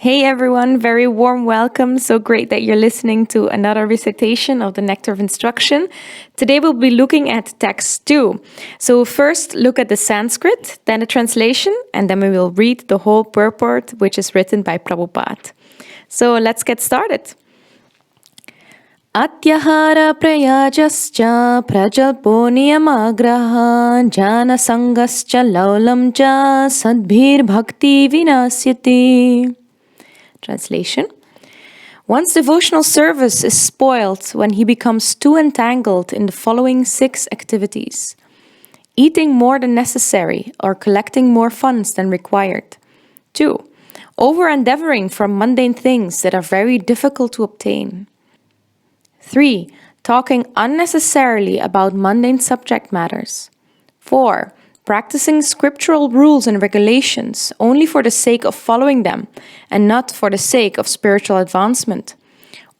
Hey everyone, very warm welcome. So great that you're listening to another recitation of the Nectar of Instruction. Today we'll be looking at text 2. So first look at the Sanskrit, then the translation, and then we will read the whole purport, which is written by Prabhupada. So let's get started. Atyahara prayajascha prajalpo niyamagraha jana sangascha laulam cha sadbhir bhakti vinasyati. Translation. One's devotional service is spoiled when he becomes too entangled in the following 6 activities: eating more than necessary or collecting more funds than required. 2. Over-endeavoring for mundane things that are very difficult to obtain. 3. Talking unnecessarily about mundane subject matters. 4. Practicing scriptural rules and regulations only for the sake of following them and not for the sake of spiritual advancement.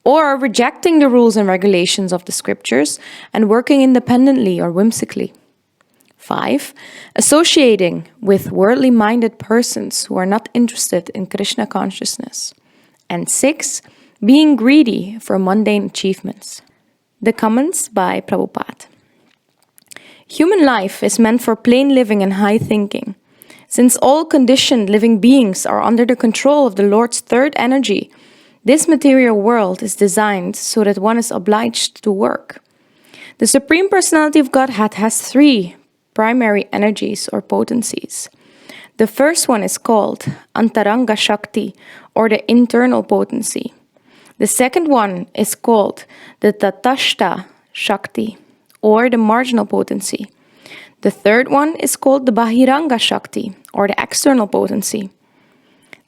Or rejecting the rules and regulations of the scriptures and working independently or whimsically. 5. Associating with worldly-minded persons who are not interested in Krishna consciousness. And 6. Being greedy for mundane achievements. The comments by Prabhupada. Human life is meant for plain living and high thinking. Since all conditioned living beings are under the control of the Lord's third energy, this material world is designed so that one is obliged to work. The Supreme Personality of Godhead has 3 primary energies or potencies. The first one is called Antaranga Shakti, or the internal potency. The second one is called the Tatashta Shakti, or the marginal potency. The third one is called the Bahiranga Shakti, or the external potency.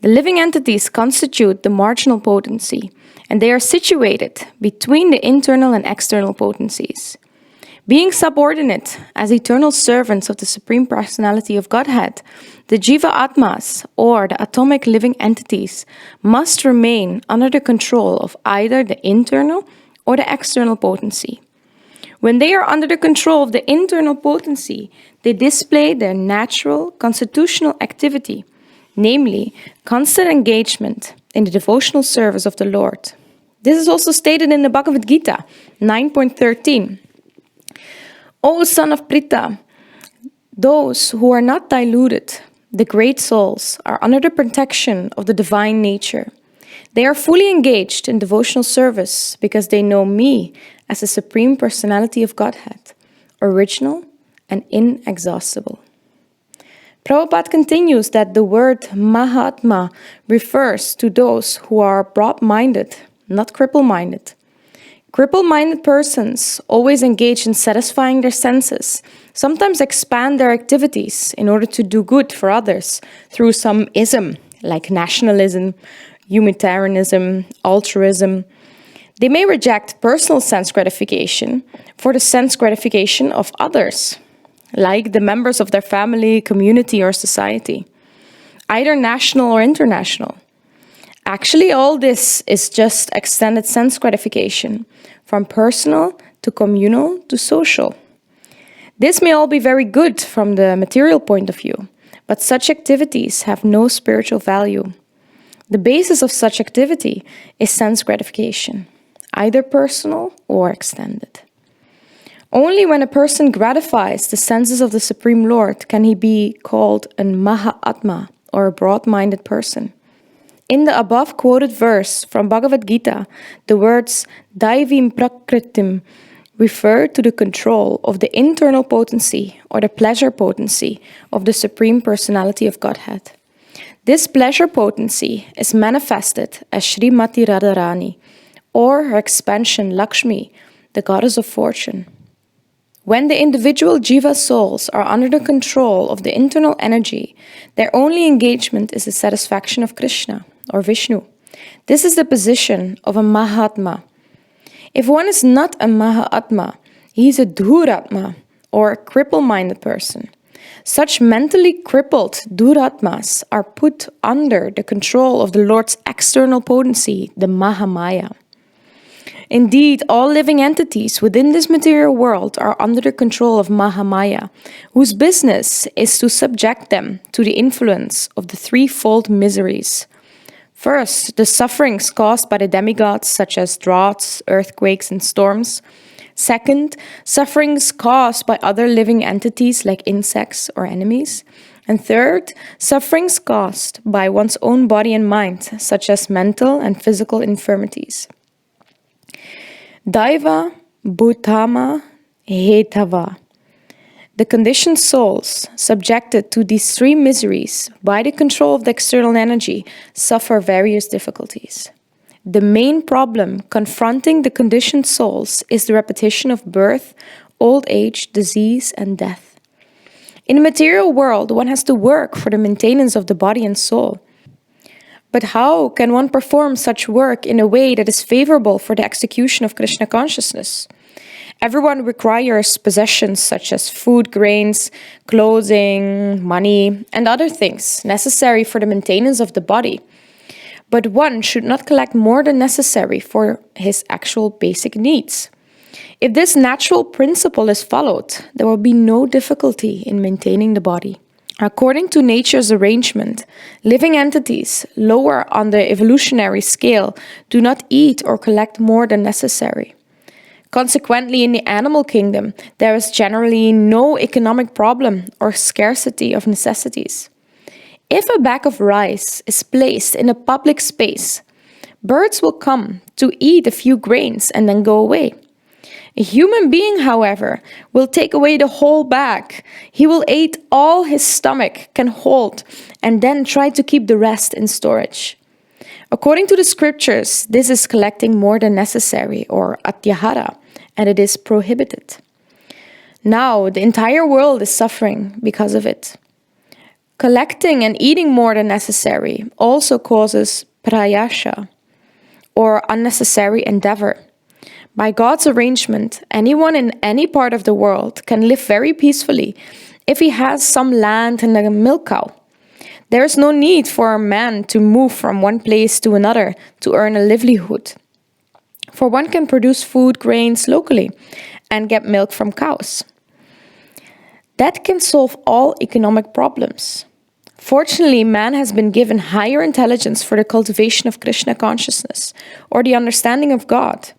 The living entities constitute the marginal potency, and they are situated between the internal and external potencies. Being subordinate as eternal servants of the Supreme Personality of Godhead, the Jiva Atmas, or the atomic living entities, must remain under the control of either the internal or the external potency. When they are under the control of the internal potency, they display their natural constitutional activity, namely constant engagement in the devotional service of the Lord. This is also stated in the Bhagavad Gita 9.13. O son of Pritha, those who are not diluted, the great souls, are under the protection of the divine nature. They are fully engaged in devotional service because they know me as the Supreme Personality of Godhead, original and inexhaustible. Prabhupada continues that the word Mahatma refers to those who are broad-minded, not cripple-minded. Cripple-minded persons always engage in satisfying their senses, sometimes expand their activities in order to do good for others through some ism, like nationalism, humanitarianism, altruism. They may reject personal sense gratification for the sense gratification of others, like the members of their family, community, or society, either national or international. Actually, all this is just extended sense gratification, from personal to communal to social. This may all be very good from the material point of view, but such activities have no spiritual value. The basis of such activity is sense gratification, either personal or extended. Only when a person gratifies the senses of the Supreme Lord can he be called a Mahatma, or a broad-minded person. In the above quoted verse from Bhagavad Gita, the words Daivim Prakritim refer to the control of the internal potency or the pleasure potency of the Supreme Personality of Godhead. This pleasure potency is manifested as Srimati Radharani, or her expansion Lakshmi, the goddess of fortune. When the individual jiva souls are under the control of the internal energy, their only engagement is the satisfaction of Krishna, or Vishnu. This is the position of a Mahatma. If one is not a Mahatma, he is a Dhuratma, or a cripple-minded person. Such mentally crippled Dhuratmas are put under the control of the Lord's external potency, the Mahamaya. Indeed, all living entities within this material world are under the control of Mahamaya, whose business is to subject them to the influence of the threefold miseries. First, the sufferings caused by the demigods, such as droughts, earthquakes, and storms. Second, sufferings caused by other living entities like insects or enemies. And third, sufferings caused by one's own body and mind, such as mental and physical infirmities. Daiva, Bhutama, Hetava. The conditioned souls, subjected to these three miseries by the control of the external energy, suffer various difficulties. The main problem confronting the conditioned souls is the repetition of birth, old age, disease, and death. In the material world, one has to work for the maintenance of the body and soul. But how can one perform such work in a way that is favorable for the execution of Krishna consciousness? Everyone requires possessions such as food, grains, clothing, money, and other things necessary for the maintenance of the body. But one should not collect more than necessary for his actual basic needs. If this natural principle is followed, there will be no difficulty in maintaining the body. According to nature's arrangement, living entities lower on the evolutionary scale do not eat or collect more than necessary. Consequently, in the animal kingdom, there is generally no economic problem or scarcity of necessities. If a bag of rice is placed in a public space, birds will come to eat a few grains and then go away. A human being, however, will take away the whole bag. He will eat all his stomach can hold and then try to keep the rest in storage. According to the scriptures, this is collecting more than necessary, or atyahara, and it is prohibited. Now, the entire world is suffering because of it. Collecting and eating more than necessary also causes prayasha, or unnecessary endeavor. By God's arrangement, anyone in any part of the world can live very peacefully if he has some land and a milk cow. There is no need for a man to move from one place to another to earn a livelihood. For one can produce food, grains locally and get milk from cows. That can solve all economic problems. Fortunately, man has been given higher intelligence for the cultivation of Krishna consciousness, or the understanding of God,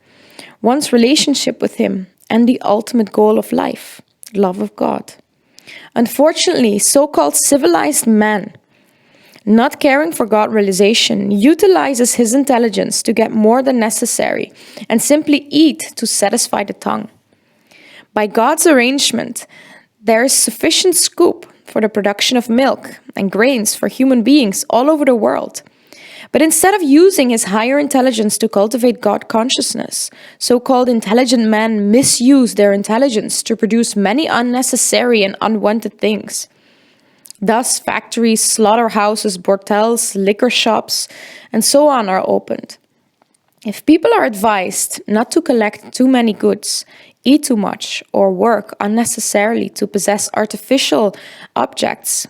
one's relationship with Him, and the ultimate goal of life, love of God. Unfortunately, so-called civilized man, not caring for God realization, utilizes his intelligence to get more than necessary and simply eat to satisfy the tongue. By God's arrangement, there is sufficient scope for the production of milk and grains for human beings all over the world. But instead of using his higher intelligence to cultivate God consciousness, so-called intelligent men misuse their intelligence to produce many unnecessary and unwanted things. Thus, factories, slaughterhouses, bordels, liquor shops, and so on are opened. If people are advised not to collect too many goods, eat too much, or work unnecessarily to possess artificial objects,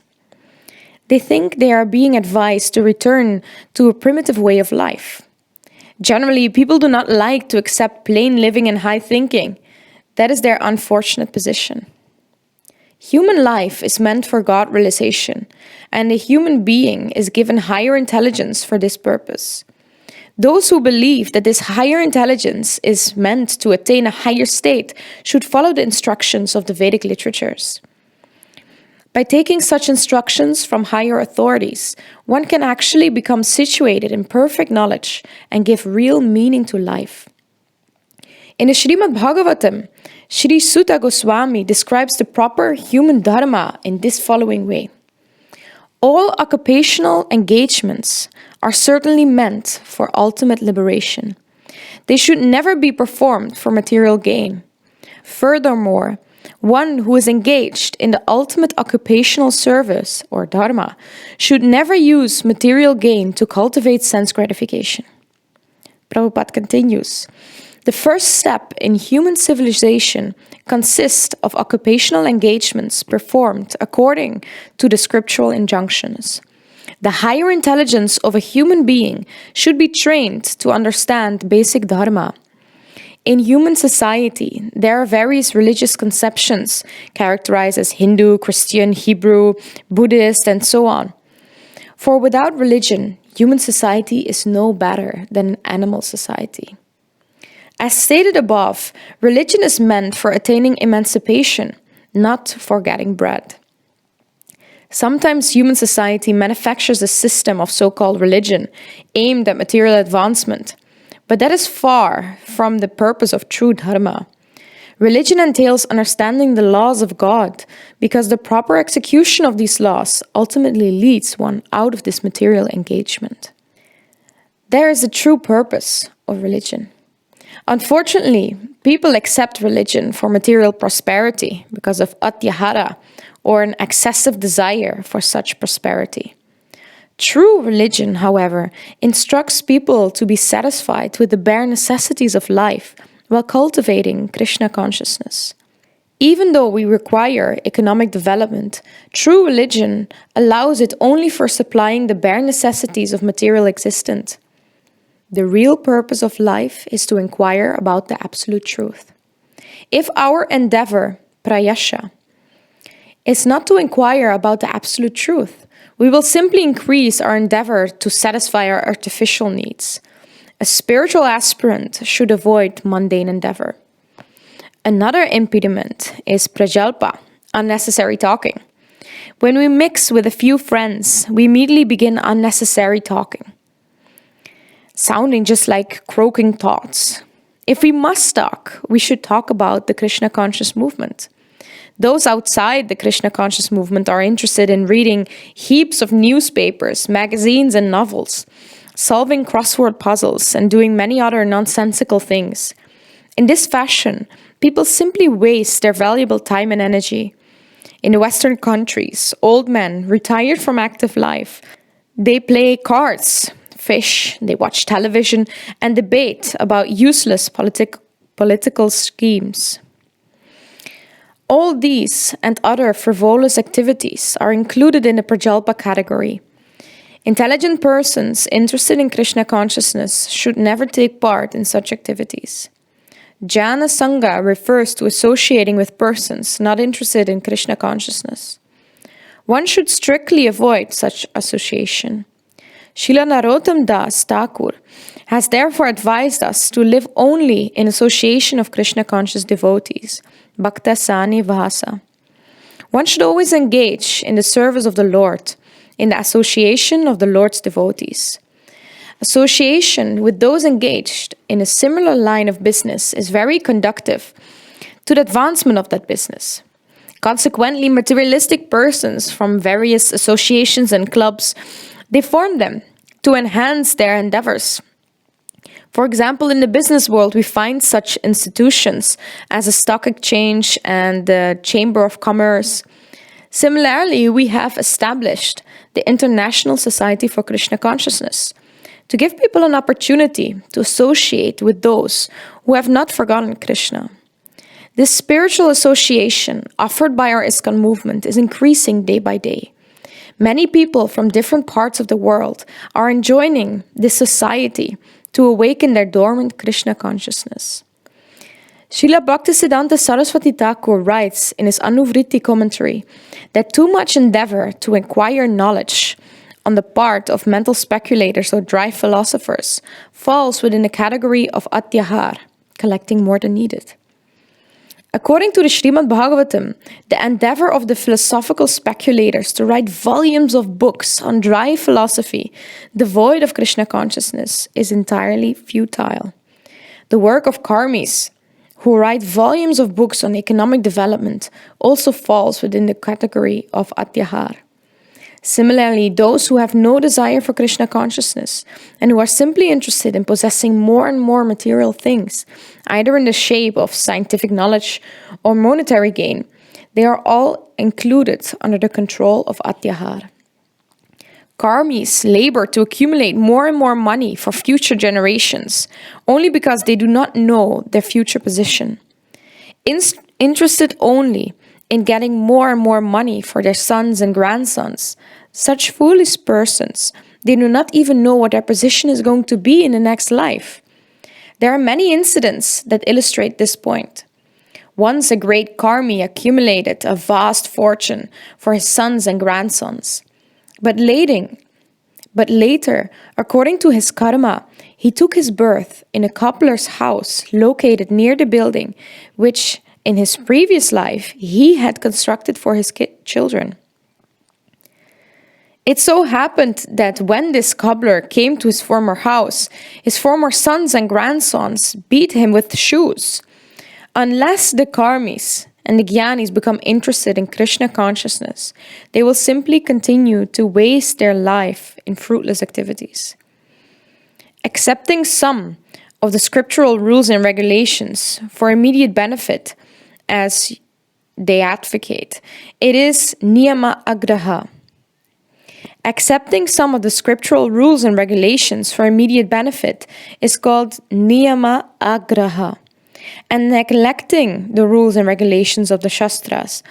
they think they are being advised to return to a primitive way of life. Generally, people do not like to accept plain living and high thinking. That is their unfortunate position. Human life is meant for God realization, and a human being is given higher intelligence for this purpose. Those who believe that this higher intelligence is meant to attain a higher state should follow the instructions of the Vedic literatures. By taking such instructions from higher authorities, one can actually become situated in perfect knowledge and give real meaning to life. In the Srimad Bhagavatam, Shri Sutta Goswami describes the proper human dharma in this following way. All occupational engagements are certainly meant for ultimate liberation. They should never be performed for material gain. Furthermore, one who is engaged in the ultimate occupational service, or dharma, should never use material gain to cultivate sense gratification. Prabhupada continues, the first step in human civilization consists of occupational engagements performed according to the scriptural injunctions. The higher intelligence of a human being should be trained to understand basic dharma. In human society, there are various religious conceptions characterized as Hindu, Christian, Hebrew, Buddhist, and so on. For without religion, human society is no better than an animal society. As stated above, religion is meant for attaining emancipation, not for getting bread. Sometimes human society manufactures a system of so-called religion aimed at material advancement, but that is far from the purpose of true dharma. Religion entails understanding the laws of God, because the proper execution of these laws ultimately leads one out of this material engagement. There is a true purpose of religion. Unfortunately, people accept religion for material prosperity because of atyahara, or an excessive desire for such prosperity. True religion, however, instructs people to be satisfied with the bare necessities of life while cultivating Krishna consciousness. Even though we require economic development, true religion allows it only for supplying the bare necessities of material existence. The real purpose of life is to inquire about the absolute truth. If our endeavor, prayasha, is not to inquire about the absolute truth, we will simply increase our endeavor to satisfy our artificial needs. A spiritual aspirant should avoid mundane endeavor. Another impediment is prajalpa, unnecessary talking. When we mix with a few friends, we immediately begin unnecessary talking, sounding just like croaking thoughts. If we must talk, we should talk about the Krishna conscious movement. Those outside the Krishna conscious movement are interested in reading heaps of newspapers, magazines, and novels, solving crossword puzzles, and doing many other nonsensical things. In this fashion, people simply waste their valuable time and energy. In the Western countries, old men retired from active life. They play cards, fish, they watch television, and debate about useless political schemes. All these and other frivolous activities are included in the prajalpa category. Intelligent persons interested in Krishna consciousness should never take part in such activities. Jnana Sangha refers to associating with persons not interested in Krishna consciousness. One should strictly avoid such association. Srila Narottam Das Thakur has therefore advised us to live only in association of Krishna conscious devotees, Bhakta Sani Vasa. One should always engage in the service of the Lord, in the association of the Lord's devotees. Association with those engaged in a similar line of business is very conducive to the advancement of that business. Consequently, materialistic persons from various associations and clubs, they form them to enhance their endeavors. For example, in the business world, we find such institutions as a stock exchange and the Chamber of Commerce. Similarly, we have established the International Society for Krishna Consciousness to give people an opportunity to associate with those who have not forgotten Krishna. This spiritual association offered by our ISKCON movement is increasing day by day. Many people from different parts of the world are joining this society to awaken their dormant Krishna consciousness. Srila Bhaktisiddhanta Saraswati Thakur writes in his Anuvritti commentary that too much endeavor to acquire knowledge on the part of mental speculators or dry philosophers falls within the category of atyahar, collecting more than needed. According to the Srimad Bhagavatam, the endeavor of the philosophical speculators to write volumes of books on dry philosophy devoid of Krishna consciousness is entirely futile. The work of karmis, who write volumes of books on economic development, also falls within the category of atyahar. Similarly, those who have no desire for Krishna consciousness and who are simply interested in possessing more and more material things, either in the shape of scientific knowledge or monetary gain, they are all included under the control of atyahar. Karmis labor to accumulate more and more money for future generations, only because they do not know their future position. Interested only in getting more and more money for their sons and grandsons, such foolish persons, they do not even know what their position is going to be in the next life. There are many incidents that illustrate this point. Once a great karmi accumulated a vast fortune for his sons and grandsons. But But later, according to his karma, he took his birth in a cobbler's house located near the building, which in his previous life he had constructed for his children. It so happened that when this cobbler came to his former house, his former sons and grandsons beat him with shoes. Unless the karmis and the jnanis become interested in Krishna consciousness, they will simply continue to waste their life in fruitless activities. Accepting some of the scriptural rules and regulations for immediate benefit, as they advocate, it is niyama agraha. Accepting some of the scriptural rules and regulations for immediate benefit is called niyama agraha. And neglecting the rules and regulations of the Shastras,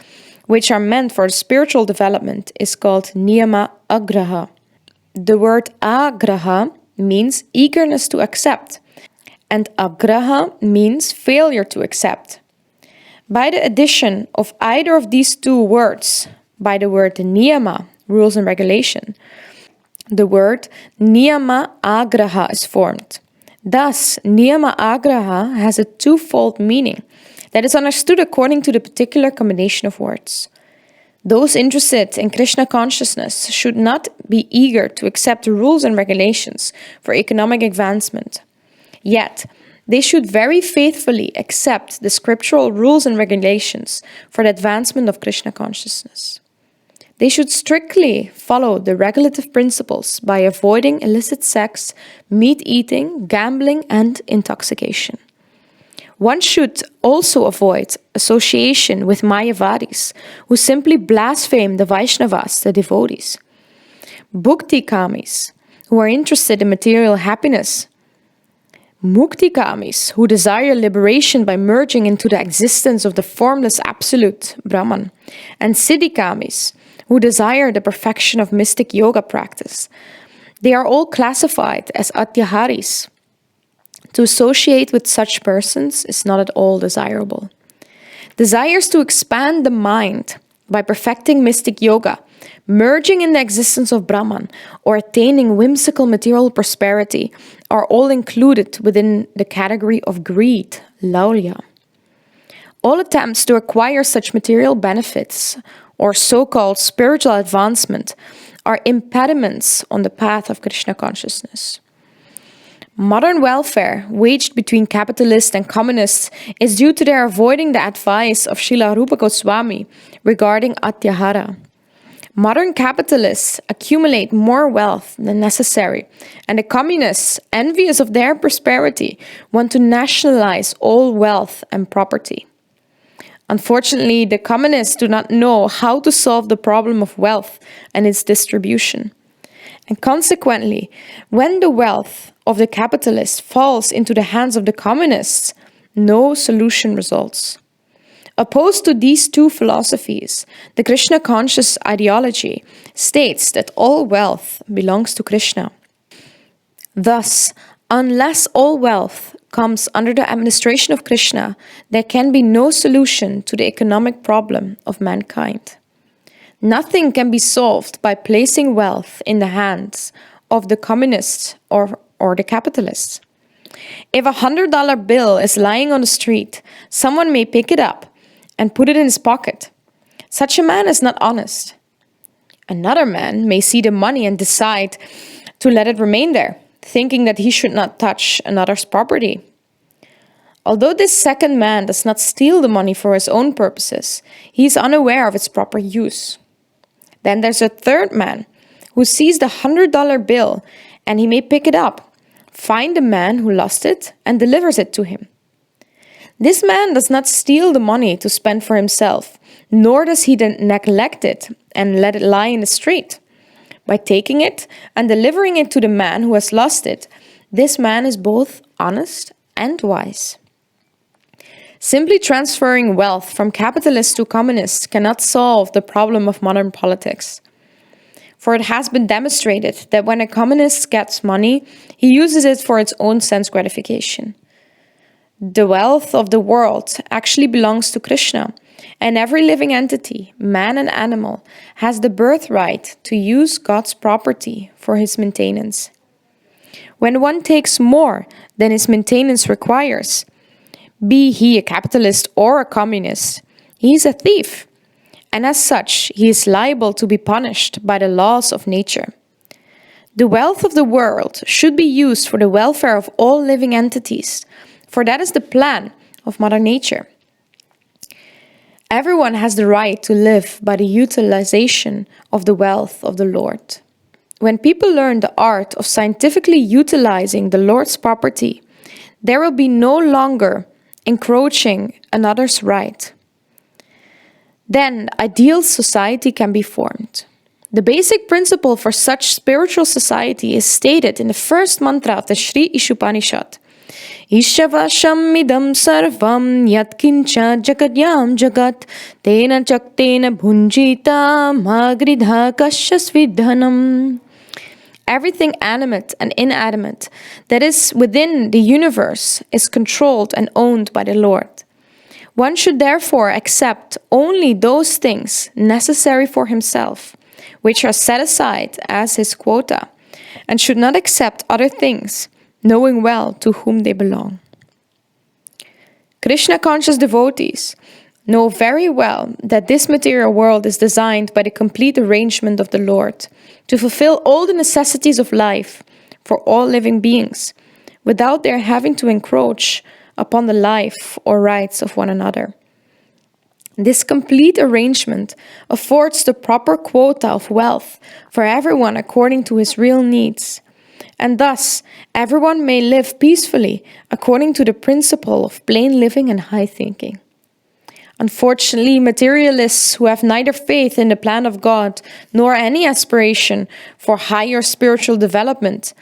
which are meant for spiritual development, is called niyama agraha. The word agraha means eagerness to accept, and agraha means failure to accept. By the addition of either of these two words, by the word niyama, rules and regulation, the word niyama agraha is formed. Thus, niyama agraha has a twofold meaning that is understood according to the particular combination of words. Those interested in Krishna consciousness should not be eager to accept the rules and regulations for economic advancement. Yet, they should very faithfully accept the scriptural rules and regulations for the advancement of Krishna consciousness. They should strictly follow the regulative principles by avoiding illicit sex, meat eating, gambling, and intoxication. One should also avoid association with Mayavadis, who simply blaspheme the Vaishnavas, the devotees. Bhukti kamis, who are interested in material happiness. Mukti kamis, who desire liberation by merging into the existence of the formless absolute, Brahman. And Siddhi kamis, who desire the perfection of mystic yoga practice. They are all classified as atyaharis. To associate with such persons is not at all desirable. Desires to expand the mind by perfecting mystic yoga, merging in the existence of Brahman, or attaining whimsical material prosperity are all included within the category of greed, laulya. All attempts to acquire such material benefits or so-called spiritual advancement are impediments on the path of Krishna consciousness. Modern welfare waged between capitalists and communists is due to their avoiding the advice of Srila Rupa Goswami regarding atyahara. Modern capitalists accumulate more wealth than necessary, and the communists, envious of their prosperity, want to nationalize all wealth and property. Unfortunately, the communists do not know how to solve the problem of wealth and its distribution. And consequently, when the wealth of the capitalists falls into the hands of the communists, no solution results. Opposed to these two philosophies, the Krishna conscious ideology states that all wealth belongs to Krishna. Thus, unless all wealth comes under the administration of Krishna, there can be no solution to the economic problem of mankind. Nothing can be solved by placing wealth in the hands of the communists or the capitalists. If a $100 bill is lying on the street, someone may pick it up and put it in his pocket. Such a man is not honest. Another man may see the money and decide to let it remain there, thinking that he should not touch another's property. Although this second man does not steal the money for his own purposes, he is unaware of its proper use. Then there's a third man who sees the $100 bill and he may pick it up, find the man who lost it and delivers it to him. This man does not steal the money to spend for himself, nor does he then neglect it and let it lie in the street. By taking it and delivering it to the man who has lost it, this man is both honest and wise. Simply transferring wealth from capitalists to communists cannot solve the problem of modern politics. For it has been demonstrated that when a communist gets money, he uses it for its own sense gratification. The wealth of the world actually belongs to Krishna, And every living entity, man and animal, has the birthright to use God's property for his maintenance. When one takes more than his maintenance requires, be he a capitalist or a communist, he is a thief, and as such, he is liable to be punished by the laws of nature. The wealth of the world should be used for the welfare of all living entities, for that is the plan of Mother Nature. Everyone has the right to live by the utilization of the wealth of the Lord. When people learn the art of scientifically utilizing the Lord's property, there will be no longer encroaching another's right. Then ideal society can be formed. The basic principle for such spiritual society is stated in the first mantra of the Sri Ishupanishad. Ishavasham idam sarvam yatkincha jagadyam jagat tena chaktena bhunjita magridha kasyasvidhanam. Everything animate and inanimate that is within the universe is controlled and owned by the Lord. One should therefore accept only those things necessary for himself, which are set aside as his quota, and should not accept other things, knowing well to whom they belong. Krishna-conscious devotees know very well that this material world is designed by the complete arrangement of the Lord to fulfill all the necessities of life for all living beings, without their having to encroach upon the life or rights of one another. This complete arrangement affords the proper quota of wealth for everyone according to his real needs, and thus everyone may live peacefully according to the principle of plain living and high thinking. Unfortunately, materialists who have neither faith in the plan of God nor any aspiration for higher spiritual development,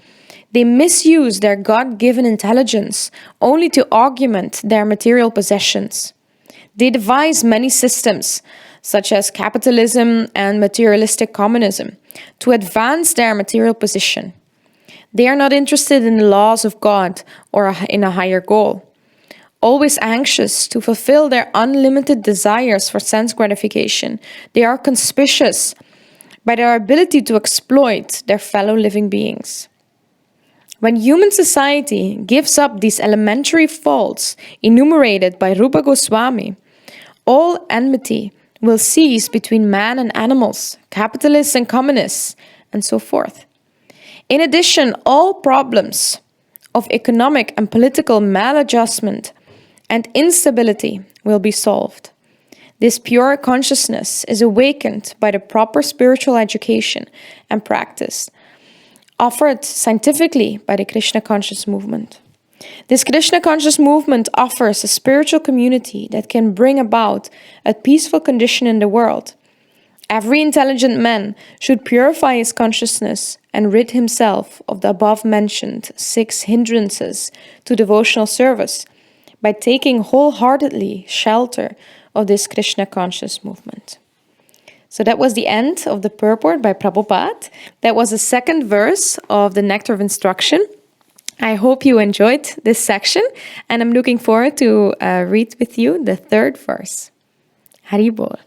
they misuse their God-given intelligence only to augment their material possessions. They devise many systems, such as capitalism and materialistic communism, to advance their material position. They are not interested in the laws of God or in a higher goal. Always anxious to fulfill their unlimited desires for sense gratification, they are conspicuous by their ability to exploit their fellow living beings. When human society gives up these elementary faults enumerated by Rupa Goswami, all enmity will cease between man and animals, capitalists and communists, and so forth. In addition, all problems of economic and political maladjustment and instability will be solved. This pure consciousness is awakened by the proper spiritual education and practice offered scientifically by the Krishna conscious movement. This Krishna conscious movement offers a spiritual community that can bring about a peaceful condition in the world. Every intelligent man should purify his consciousness and rid himself of the above-mentioned 6 hindrances to devotional service by taking wholeheartedly shelter of this Krishna conscious movement. So that was the end of the purport by Prabhupada. That was the second verse of the Nectar of Instruction. I hope you enjoyed this section, and I'm looking forward to read with you the third verse. Hari Bol.